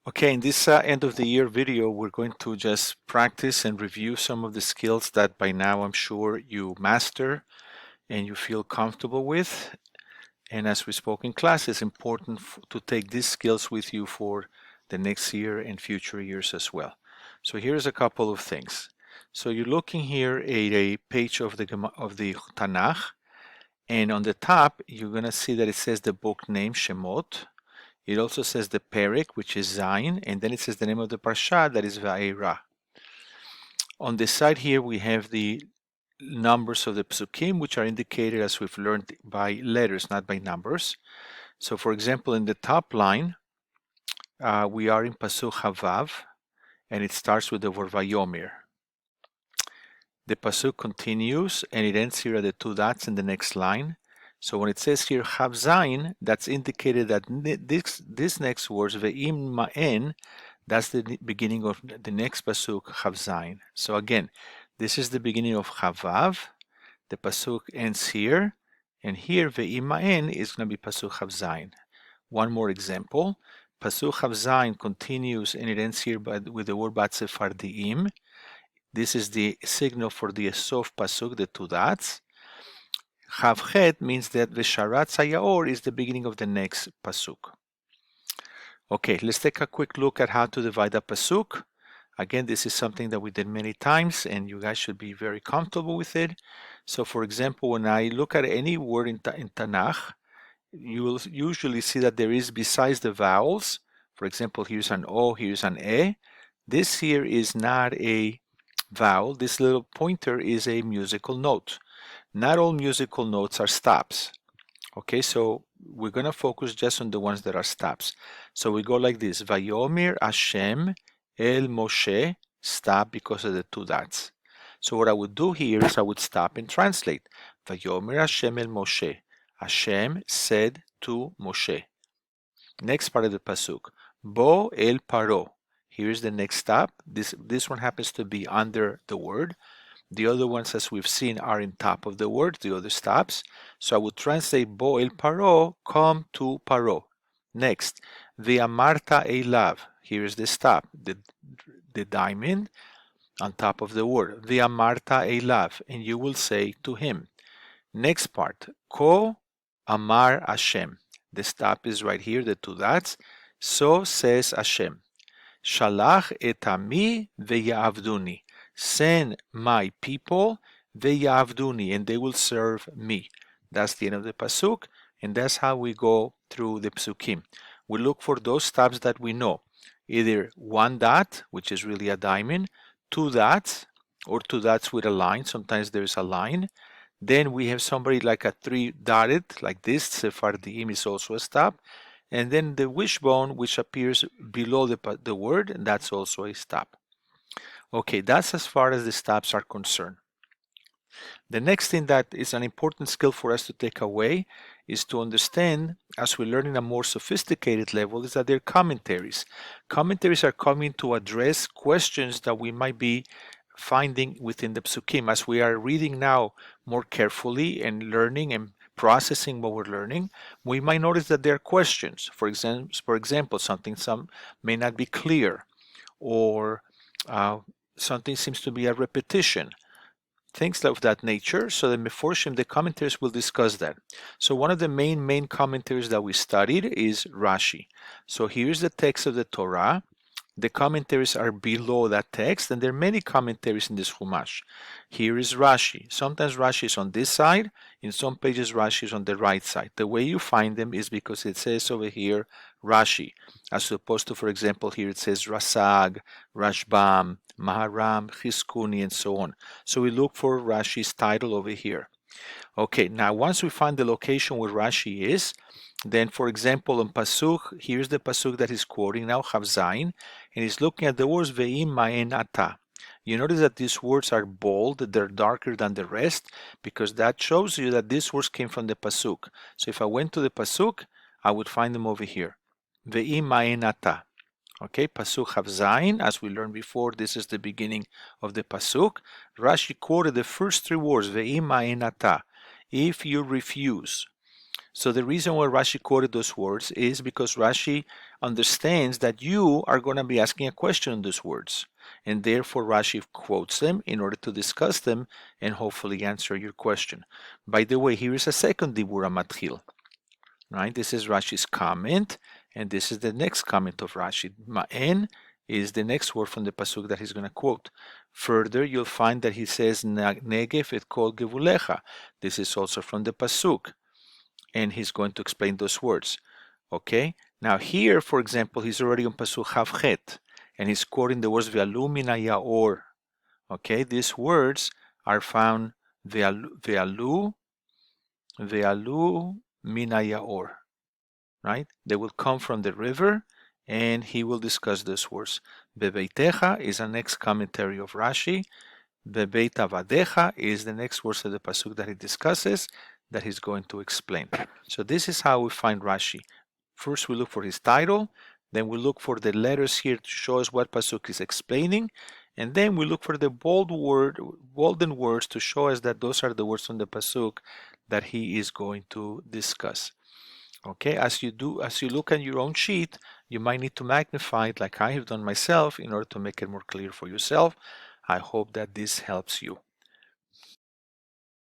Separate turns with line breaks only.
Okay, in this end of the year video, we're going to just practice and review some of the skills that by now I'm sure you master and you feel comfortable with. And as we spoke in class, it's important to take these skills with you for the next year and future years as well. So here's a couple of things. So you're looking here at a page of the Tanakh, and on the top, you're going to see that it says the book name, Shemot. It also says the Perek, which is Zayin, and then it says the name of the Parsha, that is Va'era. On the side here, we have the numbers of the Psukim, which are indicated, as we've learned, by letters, not by numbers. So, for example, in the top line, we are in Pasuk Havav, and it starts with the word Vayomer. The Pasuk continues, and it ends here at the two dots in the next line. So when it says here Chav Zayin, that's indicated that this next words, Ve'im Ma'en, that's the beginning of the next Pasuk, Chav Zayin. So again, this is the beginning of Chavav. The Pasuk ends here, and here Ve'im Ma'en is going to be Pasuk Chav Zayin. One more example. Pasuk Chav Zayin continues, and it ends here with the word Bat Sephardiim. This is the signal for the Sof Pasuk, the two dots. Chavchet means that Vesharat Sayaor is the beginning of the next Pasuk. Okay, let's take a quick look at how to divide a Pasuk. Again, this is something that we did many times, and you guys should be very comfortable with it. So, for example, when I look at any word in Tanakh, you will usually see that there is, besides the vowels, for example, here's an O, here's an E. This here is not a vowel. This little pointer is a musical note. Not all musical notes are stops. Okay, so we're going to focus just on the ones that are stops. So we go like this. Vayomer Hashem El Moshe, stop because of the two dots. So what I would do here is I would stop and translate. Vayomer Hashem El Moshe. Hashem said to Moshe. Next part of the pasuk. Bo El Paro. Here's the next stop. This one happens to be under the word. The other ones, as we've seen, are in top of the word, the other stops. So I would translate Bo el Paro, come to Paro. Next, Ve'amarta Eilav. Here's the stop, the diamond on top of the word. Ve'amarta Eilav, and you will say to him. Next part, Ko Amar Hashem. The stop is right here, the two dots. So says Hashem. Shalach et ami ve'yavduni. Send my people, ve'yavduni, and they will serve me. That's the end of the pasuk, and that's how we go through the psukim. We look for those stops that we know, either one dot, which is really a diamond, two dots, or two dots with a line. Sometimes there's a line. Then we have somebody like a three dotted, like this. Sephardim is also a stop. And then the wishbone, which appears below the word, and that's also a stop. Okay, that's as far as the stops are concerned. The next thing that is an important skill for us to take away is to understand, as we learn in a more sophisticated level, is that they're commentaries. Commentaries are coming to address questions that we might be finding within the psukim. As we are reading now more carefully and learning and processing what we're learning, we might notice that there are questions. For example, something may not be clear, or something seems to be a repetition, things of that nature. So the Meforshim, the commentaries, will discuss that. So one of the main commentaries that we studied is Rashi. So here's the text of the Torah. The commentaries are below that text, and there are many commentaries in this Chumash. Here is Rashi. Sometimes Rashi is on this side. In some pages, Rashi is on the right side. The way you find them is because it says over here Rashi, as opposed to, for example, here it says Rasag, Rashbam, Maharam, Chizkuni, and so on. So we look for Rashi's title over here. Okay, now once we find the location where Rashi is, then, for example, on Pasuk, here's the Pasuk that he's quoting now, Chav Zayin, and he's looking at the words Ve'im Ma'en Ata. You notice that these words are bold, they're darker than the rest, because that shows you that these words came from the Pasuk. So if I went to the Pasuk, I would find them over here. Ve'im Ma'en Ata. Okay, Pasuk Chav Zayin, as we learned before, this is the beginning of the Pasuk. Rashi quoted the first three words, Ve'im Ma'en Ata. If you refuse. So the reason why Rashi quoted those words is because Rashi understands that you are going to be asking a question on those words. And therefore Rashi quotes them in order to discuss them and hopefully answer your question. By the way, here is a second Dibura Matchil. Right? This is Rashi's comment, and this is the next comment of Rashi. Ma'en is the next word from the pasuk that he's going to quote. Further, you'll find that he says Negev et kol gevulecha. This is also from the pasuk, and he's going to explain those words. Okay. Now here, for example, he's already on pasuk Havchet, and he's quoting the words Ve'alu mina yaor. Okay, these words are found Ve'alu mina yaor. Right? They will come from the river, and he will discuss those words. Bebeitecha is the next commentary of Rashi. Bebeit avadecha is the next words of the pasuk that he discusses, that he's going to explain. So this is how we find Rashi. First we look for his title, then we look for the letters here to show us what pasuk is explaining, and then we look for the bolden words to show us that those are the words from the pasuk that he is going to discuss. Okay, as you look at your own sheet, you might need to magnify it like I have done myself in order to make it more clear for yourself. I hope that this helps you.